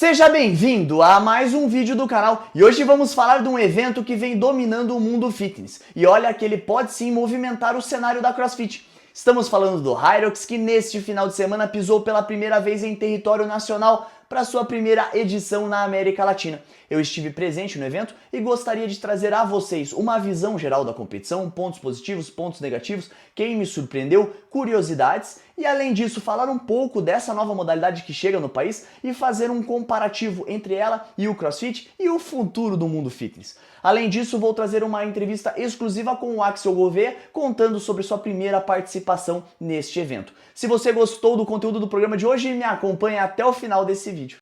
Seja bem-vindo a mais um vídeo do canal e hoje vamos falar de um evento que vem dominando o mundo fitness. E olha que ele pode sim movimentar o cenário da CrossFit. Estamos falando do Hyrox, que neste final de semana pisou pela primeira vez em território nacional para sua primeira edição na América Latina. Eu estive presente no evento e gostaria de trazer a vocês uma visão geral da competição, pontos positivos, pontos negativos, quem me surpreendeu, curiosidades e além disso falar um pouco dessa nova modalidade que chega no país e fazer um comparativo entre ela e o CrossFit e o futuro do mundo fitness. Além disso, vou trazer uma entrevista exclusiva com o Axel Gouveia contando sobre sua primeira participação neste evento. Se você gostou do conteúdo do programa de hoje, me acompanhe até o final desse vídeo.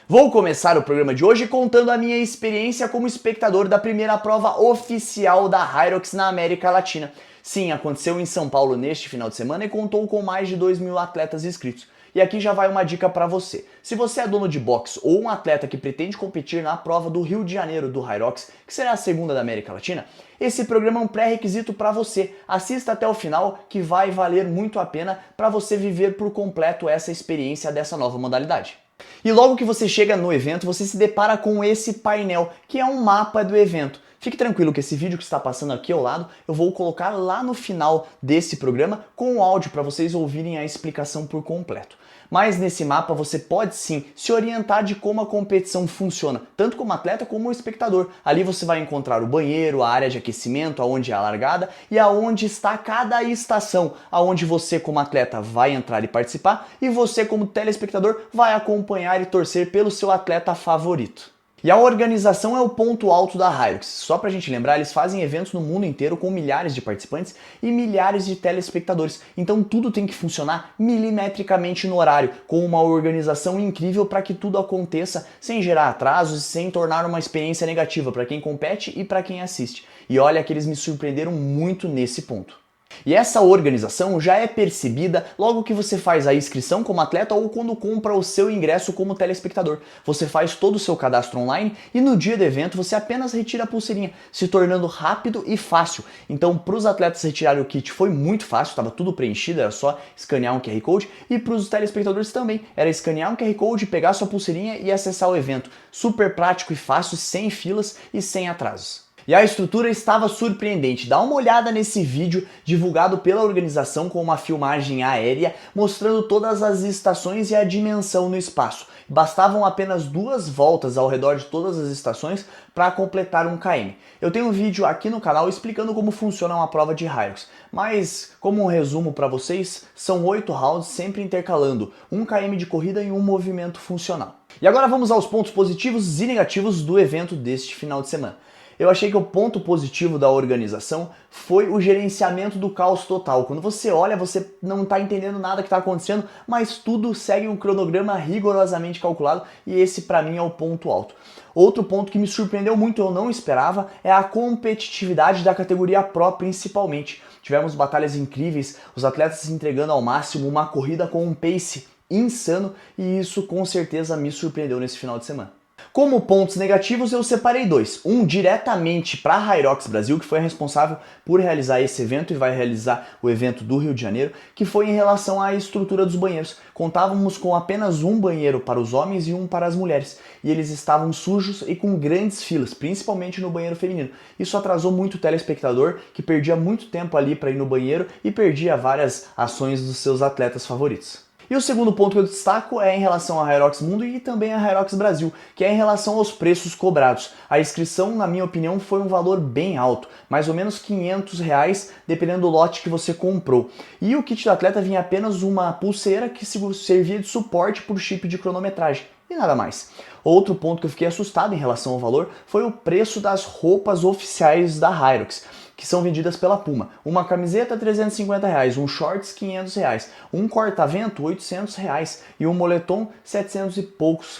Vou começar o programa de hoje contando a minha experiência como espectador da primeira prova oficial da Hyrox na América Latina. Sim, aconteceu em São Paulo neste final de semana e contou com mais de 2.000 atletas inscritos. E aqui já vai uma dica para você. Se você é dono de boxe ou um atleta que pretende competir na prova do Rio de Janeiro do Hyrox, que será a segunda da América Latina, esse programa é um pré-requisito para você. Assista até o final que vai valer muito a pena para você viver por completo essa experiência dessa nova modalidade. E logo que você chega no evento, você se depara com esse painel, que é um mapa do evento. Fique tranquilo que esse vídeo que está passando aqui ao lado, eu vou colocar lá no final desse programa com o áudio para vocês ouvirem a explicação por completo. Mas nesse mapa você pode sim se orientar de como a competição funciona, tanto como atleta como espectador. Ali você vai encontrar o banheiro, a área de aquecimento, aonde é a largada e aonde está cada estação, aonde você como atleta vai entrar e participar e você como telespectador vai acompanhar e torcer pelo seu atleta favorito. E a organização é o ponto alto da Hyrox. Só pra gente lembrar, eles fazem eventos no mundo inteiro com milhares de participantes e milhares de telespectadores. Então tudo tem que funcionar milimetricamente no horário, com uma organização incrível para que tudo aconteça sem gerar atrasos e sem tornar uma experiência negativa para quem compete e para quem assiste. E olha que eles me surpreenderam muito nesse ponto. E essa organização já é percebida logo que você faz a inscrição como atleta ou quando compra o seu ingresso como telespectador. Você faz todo o seu cadastro online e no dia do evento você apenas retira a pulseirinha, se tornando rápido e fácil. Então para os atletas retirarem o kit foi muito fácil, estava tudo preenchido, era só escanear um QR Code e para os telespectadores também, era escanear um QR Code, pegar sua pulseirinha e acessar o evento. Super prático e fácil, sem filas e sem atrasos. E a estrutura estava surpreendente. Dá uma olhada nesse vídeo divulgado pela organização com uma filmagem aérea mostrando todas as estações e a dimensão no espaço. Bastavam apenas 2 voltas ao redor de todas as estações para completar 1 km. Eu tenho um vídeo aqui no canal explicando como funciona uma prova de Hyrox, mas como um resumo para vocês, são 8 rounds sempre intercalando 1 km de corrida e um movimento funcional. E agora vamos aos pontos positivos e negativos do evento deste final de semana. Eu achei que o ponto positivo da organização foi o gerenciamento do caos total. Quando você olha, você não está entendendo nada que está acontecendo, mas tudo segue um cronograma rigorosamente calculado e esse para mim é o ponto alto. Outro ponto que me surpreendeu muito, eu não esperava, é a competitividade da categoria Pro principalmente. Tivemos batalhas incríveis, os atletas se entregando ao máximo, uma corrida com um pace insano e isso com certeza me surpreendeu nesse final de semana. Como pontos negativos, eu separei 2. Um diretamente para a Hyrox Brasil, que foi a responsável por realizar esse evento e vai realizar o evento do Rio de Janeiro, que foi em relação à estrutura dos banheiros. Contávamos com apenas um banheiro para os homens e um para as mulheres, e eles estavam sujos e com grandes filas, principalmente no banheiro feminino. Isso atrasou muito o telespectador, que perdia muito tempo ali para ir no banheiro e perdia várias ações dos seus atletas favoritos. E o segundo ponto que eu destaco é em relação à Hyrox Mundo e também à Hyrox Brasil, que é em relação aos preços cobrados. A inscrição, na minha opinião, foi um valor bem alto, mais ou menos R$500, dependendo do lote que você comprou. E o kit do atleta vinha apenas uma pulseira que servia de suporte para o chip de cronometragem. E nada mais. Outro ponto que eu fiquei assustado em relação ao valor foi o preço das roupas oficiais da Hyrox, que são vendidas pela Puma. Uma camiseta R$350, um shorts R$500, um corta-vento R$800 e um moletom R$700 e poucos.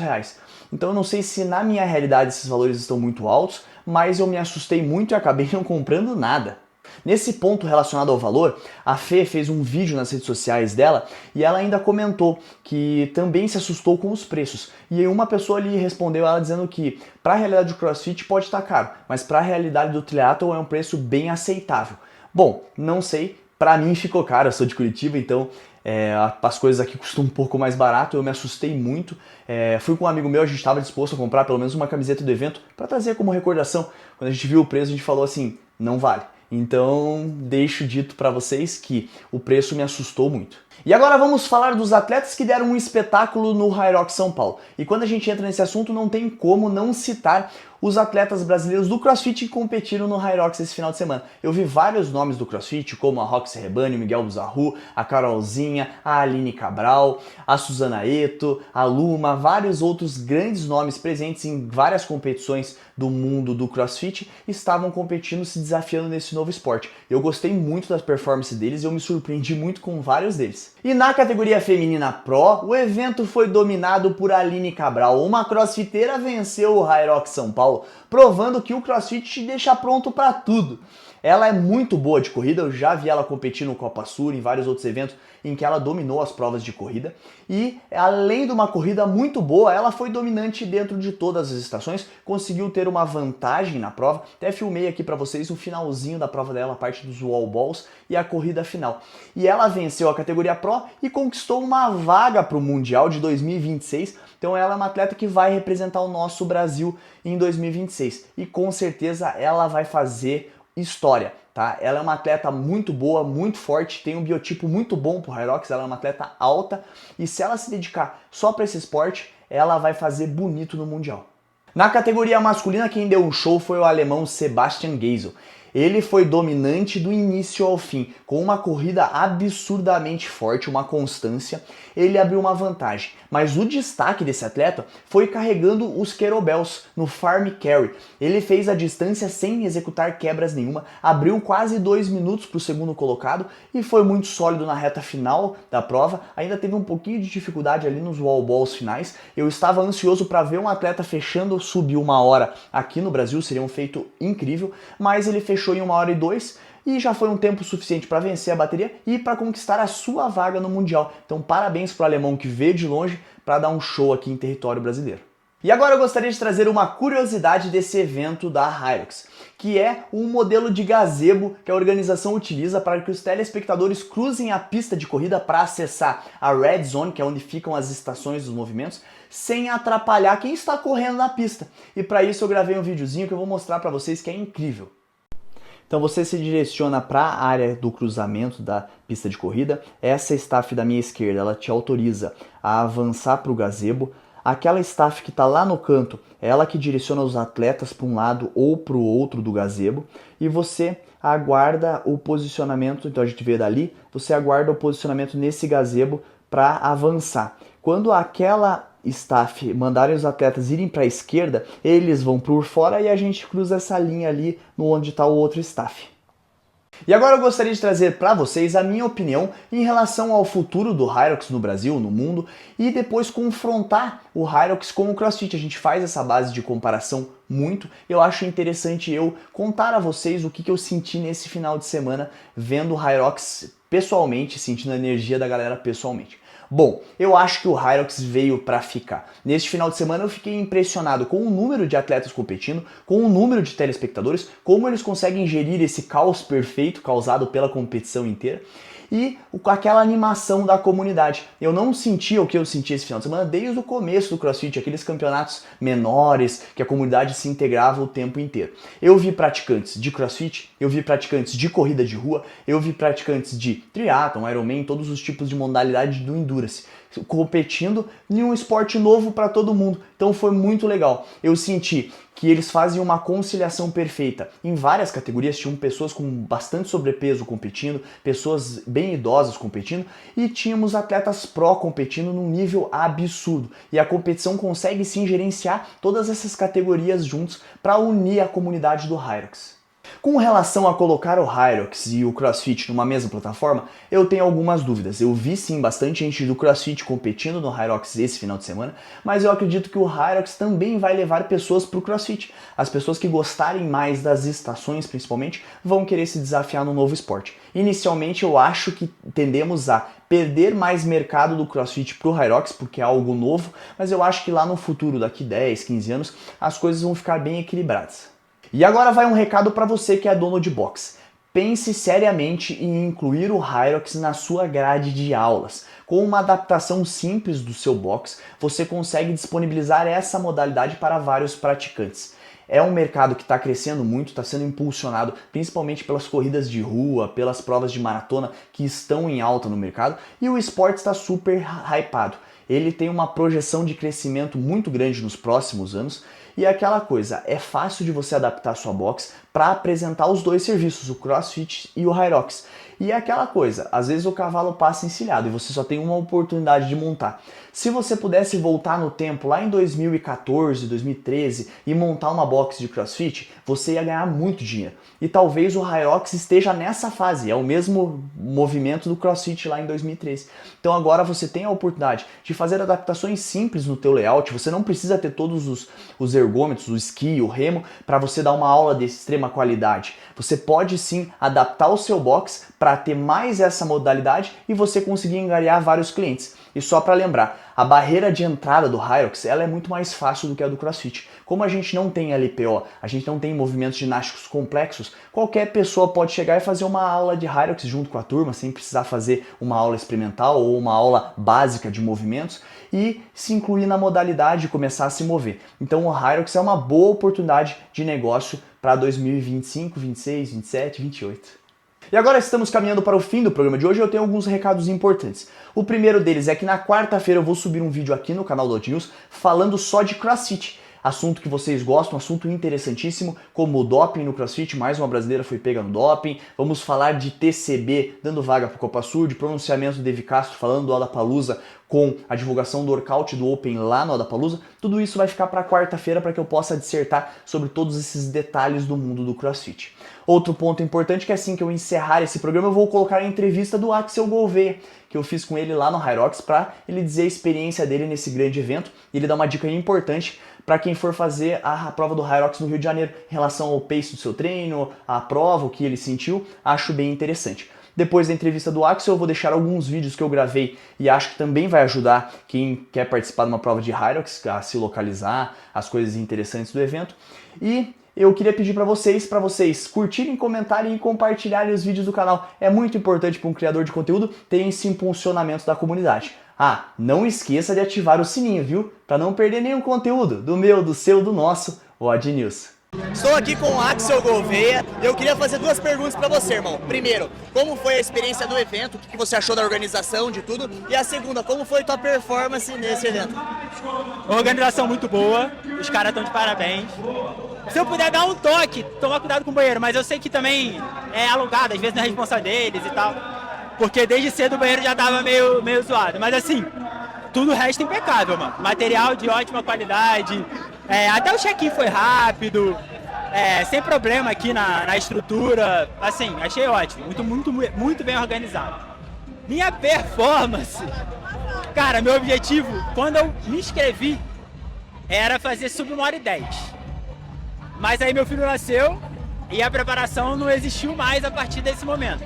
Então eu não sei se na minha realidade esses valores estão muito altos, mas eu me assustei muito e acabei não comprando nada. Nesse ponto relacionado ao valor, a Fê fez um vídeo nas redes sociais dela e ela ainda comentou que também se assustou com os preços. E aí uma pessoa ali respondeu ela dizendo que para a realidade do CrossFit pode estar caro, mas para a realidade do triathlon é um preço bem aceitável. Bom, não sei, pra mim ficou caro, eu sou de Curitiba, então as coisas aqui custam um pouco mais barato, eu me assustei muito. Fui com um amigo meu, a gente estava disposto a comprar pelo menos uma camiseta do evento para trazer como recordação. Quando a gente viu o preço, a gente falou assim, não vale. Então, deixo dito para vocês que o preço me assustou muito. E agora vamos falar dos atletas que deram um espetáculo no Hyrox São Paulo. E quando a gente entra nesse assunto, não tem como não citar os atletas brasileiros do CrossFit que competiram no Hyrox esse final de semana. Eu vi vários nomes do CrossFit, como a Roxy Rebani, o Miguel Buzarru, a Carolzinha, a Aline Cabral, a Suzana Eto, a Luma, vários outros grandes nomes presentes em várias competições do mundo do CrossFit estavam competindo, se desafiando nesse novo esporte. Eu gostei muito das performances deles e eu me surpreendi muito com vários deles. E na categoria feminina Pro, o evento foi dominado por Aline Cabral. Uma crossfiteira venceu o Hyrox São Paulo, provando que o CrossFit te deixa pronto para tudo. Ela é muito boa de corrida, eu já vi ela competir no Copa Sur, em vários outros eventos em que ela dominou as provas de corrida. E além de uma corrida muito boa, ela foi dominante dentro de todas as estações, conseguiu ter uma vantagem na prova. Até filmei aqui para vocês o finalzinho da prova dela, a parte dos wall balls e a corrida final. E ela venceu a categoria Pro e conquistou uma vaga para o Mundial de 2026. Então ela é uma atleta que vai representar o nosso Brasil em 2026. E com certeza ela vai fazer história, tá? Ela é uma atleta muito boa, muito forte, tem um biotipo muito bom pro Hyrox, ela é uma atleta alta e se ela se dedicar só para esse esporte, ela vai fazer bonito no Mundial. Na categoria masculina, quem deu um show foi o alemão Sebastian Geisel. Ele foi dominante do início ao fim, com uma corrida absurdamente forte, uma constância, ele abriu uma vantagem. Mas o destaque desse atleta foi carregando os kettlebells no farm carry. Ele fez a distância sem executar quebras nenhuma, abriu quase 2 minutos para o segundo colocado e foi muito sólido na reta final da prova. Ainda teve um pouquinho de dificuldade ali nos wall balls finais. Eu estava ansioso para ver um atleta fechando sub 1 hora aqui no Brasil, seria um feito incrível, mas ele fechou em 1 hora e 2 e já foi um tempo suficiente para vencer a bateria e para conquistar a sua vaga no Mundial. Então parabéns para o alemão que veio de longe para dar um show aqui em território brasileiro. E agora eu gostaria de trazer uma curiosidade desse evento da Hyrox, que é um modelo de gazebo que a organização utiliza para que os telespectadores cruzem a pista de corrida para acessar a Red Zone, que é onde ficam as estações dos movimentos, sem atrapalhar quem está correndo na pista. E para isso eu gravei um videozinho que eu vou mostrar para vocês que é incrível. Então você se direciona para a área do cruzamento da pista de corrida. Essa staff da minha esquerda, ela te autoriza a avançar para o gazebo. Aquela staff que está lá no canto, é ela que direciona os atletas para um lado ou para o outro do gazebo. E você aguarda o posicionamento, então a gente vê dali, você aguarda o posicionamento nesse gazebo para avançar. Quando aquela staff mandarem os atletas irem para a esquerda, eles vão por fora e a gente cruza essa linha ali no onde está o outro staff. E agora eu gostaria de trazer para vocês a minha opinião em relação ao futuro do Hyrox no Brasil, no mundo, e depois confrontar o Hyrox com o CrossFit. A gente faz essa base de comparação muito. Eu acho interessante eu contar a vocês o que eu senti nesse final de semana vendo o Hyrox pessoalmente, sentindo a energia da galera pessoalmente. Bom, eu acho que o Hyrox veio para ficar. Neste final de semana eu fiquei impressionado com o número de atletas competindo, com o número de telespectadores, como eles conseguem gerir esse caos perfeito causado pela competição inteira e com aquela animação da comunidade. Eu não sentia o que eu senti esse final de semana desde o começo do CrossFit, aqueles campeonatos menores que a comunidade se integrava o tempo inteiro. Eu vi praticantes de CrossFit, eu vi praticantes de corrida de rua, eu vi praticantes de triatlon, Ironman, todos os tipos de modalidade do Endurance, competindo em um esporte novo para todo mundo. Então foi muito legal. Eu senti que eles fazem uma conciliação perfeita. Em várias categorias tinham pessoas com bastante sobrepeso competindo, pessoas bem idosas competindo e tínhamos atletas pró competindo num nível absurdo. E a competição consegue sim gerenciar todas essas categorias juntos para unir a comunidade do Hyrox. Com relação a colocar o Hyrox e o CrossFit numa mesma plataforma, eu tenho algumas dúvidas. Eu vi sim bastante gente do CrossFit competindo no Hyrox esse final de semana, mas eu acredito que o Hyrox também vai levar pessoas para o CrossFit. As pessoas que gostarem mais das estações, principalmente, vão querer se desafiar no novo esporte. Inicialmente, eu acho que tendemos a perder mais mercado do CrossFit para o Hyrox, porque é algo novo, mas eu acho que lá no futuro, daqui 10, 15 anos, as coisas vão ficar bem equilibradas. E agora vai um recado para você que é dono de box. pense seriamente em incluir o Hyrox na sua grade de aulas. Com uma adaptação simples do seu box, você consegue disponibilizar essa modalidade para vários praticantes. É um mercado que está crescendo muito, está sendo impulsionado principalmente pelas corridas de rua, pelas provas de maratona que estão em alta no mercado, e o esporte está super hypado. Ele tem uma projeção de crescimento muito grande nos próximos anos, e é aquela coisa, é fácil de você adaptar a sua box para apresentar os dois serviços, o CrossFit e o Hyrox. E é aquela coisa, às vezes o cavalo passa encilhado e você só tem uma oportunidade de montar. Se você pudesse voltar no tempo lá em 2014, 2013 e montar uma box de CrossFit, você ia ganhar muito dinheiro. E talvez o Hyrox esteja nessa fase, é o mesmo movimento do CrossFit lá em 2013. Então agora você tem a oportunidade de fazer adaptações simples no teu layout, você não precisa ter todos os ergômetros, o esqui, o remo, para você dar uma aula de extrema qualidade. Você pode sim adaptar o seu box para ter mais essa modalidade e você conseguir angariar vários clientes. E só para lembrar, a barreira de entrada do Hyrox ela é muito mais fácil do que a do CrossFit. Como a gente não tem LPO, a gente não tem movimentos ginásticos complexos, qualquer pessoa pode chegar e fazer uma aula de Hyrox junto com a turma, sem precisar fazer uma aula experimental ou uma aula básica de movimentos e se incluir na modalidade e começar a se mover. Então o Hyrox é uma boa oportunidade de negócio para 2025, 26, 27, 28. E agora estamos caminhando para o fim do programa de hoje e eu tenho alguns recados importantes. O primeiro deles é que na quarta-feira eu vou subir um vídeo aqui no canal do Hot News falando só de CrossFit. Assunto que vocês gostam, assunto interessantíssimo, como o doping no CrossFit, mais uma brasileira foi pega no doping. Vamos falar de TCB, dando vaga para o Copa Sur, de pronunciamento do Devi Castro, falando do Wodapalooza, com a divulgação do workout do Open lá no Wodapalooza. Tudo isso vai ficar para quarta-feira para que eu possa dissertar sobre todos esses detalhes do mundo do CrossFit. Outro ponto importante é que assim que eu encerrar esse programa eu vou colocar a entrevista do Axel Gouveia, que eu fiz com ele lá no Hyrox para ele dizer a experiência dele nesse grande evento e ele dá uma dica importante para quem for fazer a prova do Hyrox no Rio de Janeiro em relação ao pace do seu treino, a prova, o que ele sentiu, acho bem interessante. Depois da entrevista do Axel, eu vou deixar alguns vídeos que eu gravei e acho que também vai ajudar quem quer participar de uma prova de Hyrox a se localizar, as coisas interessantes do evento. E eu queria pedir para vocês curtirem, comentarem e compartilharem os vídeos do canal. É muito importante para um criador de conteúdo ter esse impulsionamento da comunidade. Ah, não esqueça de ativar o sininho, viu? Para não perder nenhum conteúdo do meu, do seu, do nosso Hot News. Estou aqui com o Axel Gouveia e eu queria fazer duas perguntas para você, irmão. Primeiro, como foi a experiência do evento? O que você achou da organização, de tudo? E a segunda, como foi tua performance nesse evento? Organização muito boa, os caras estão de parabéns. Se eu puder dar um toque, tomar cuidado com o banheiro, mas eu sei que também é alugado, às vezes não é responsa deles e tal. Porque desde cedo o banheiro já tava meio zoado. Mas assim, tudo o resto impecável, mano. Material de ótima qualidade, até o check-in foi rápido, sem problema aqui na estrutura. Assim, achei ótimo, muito bem organizado. Minha performance, cara, meu objetivo, quando eu me inscrevi, era fazer sub 1h10. Mas aí meu filho nasceu e a preparação não existiu mais a partir desse momento.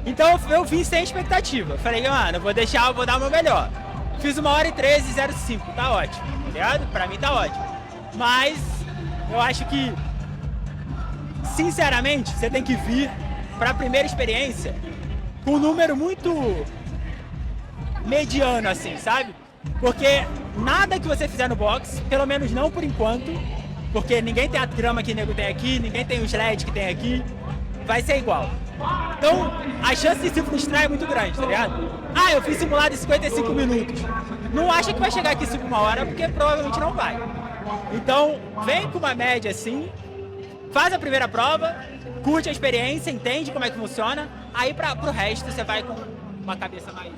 Então eu vim sem expectativa. Falei, mano, eu vou dar o meu melhor. Fiz 1h13:05, tá ótimo, tá ligado? Pra mim tá ótimo. Mas eu acho que, sinceramente, você tem que vir pra primeira experiência com um número muito mediano, assim, sabe? Porque nada que você fizer no box, pelo menos não por enquanto, porque ninguém tem a grama que o nego tem aqui, ninguém tem os LED que tem aqui, vai ser igual. Então, a chance de se frustrar é muito grande, tá ligado? Ah, eu fiz simulado em 55 minutos. Não acha que vai chegar aqui em 1 hora, porque provavelmente não vai. Então, vem com uma média assim, faz a primeira prova, curte a experiência, entende como é que funciona, aí pro resto você vai com uma cabeça mais...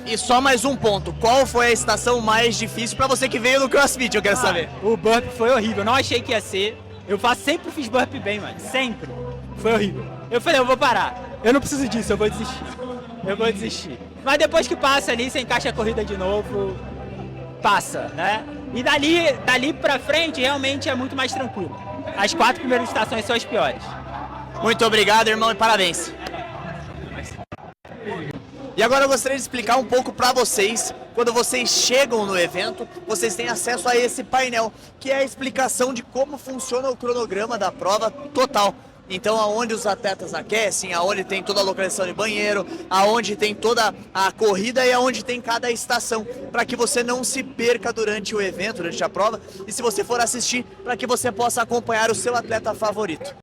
E só mais um ponto, qual foi a estação mais difícil pra você que veio no CrossFit, eu quero saber? O burp foi horrível, não achei que ia ser. Sempre fiz burp bem, mano, sempre. Foi horrível. Eu falei, eu vou parar, eu não preciso disso, eu vou desistir. Mas depois que passa ali, você encaixa a corrida de novo, passa, né? E dali pra frente, realmente é muito mais tranquilo. As 4 primeiras estações são as piores. Muito obrigado, irmão, e parabéns. E agora eu gostaria de explicar um pouco para vocês, quando vocês chegam no evento, vocês têm acesso a esse painel, que é a explicação de como funciona o cronograma da prova total. Então, aonde os atletas aquecem, aonde tem toda a localização de banheiro, aonde tem toda a corrida e aonde tem cada estação, para que você não se perca durante o evento, durante a prova, e se você for assistir, para que você possa acompanhar o seu atleta favorito.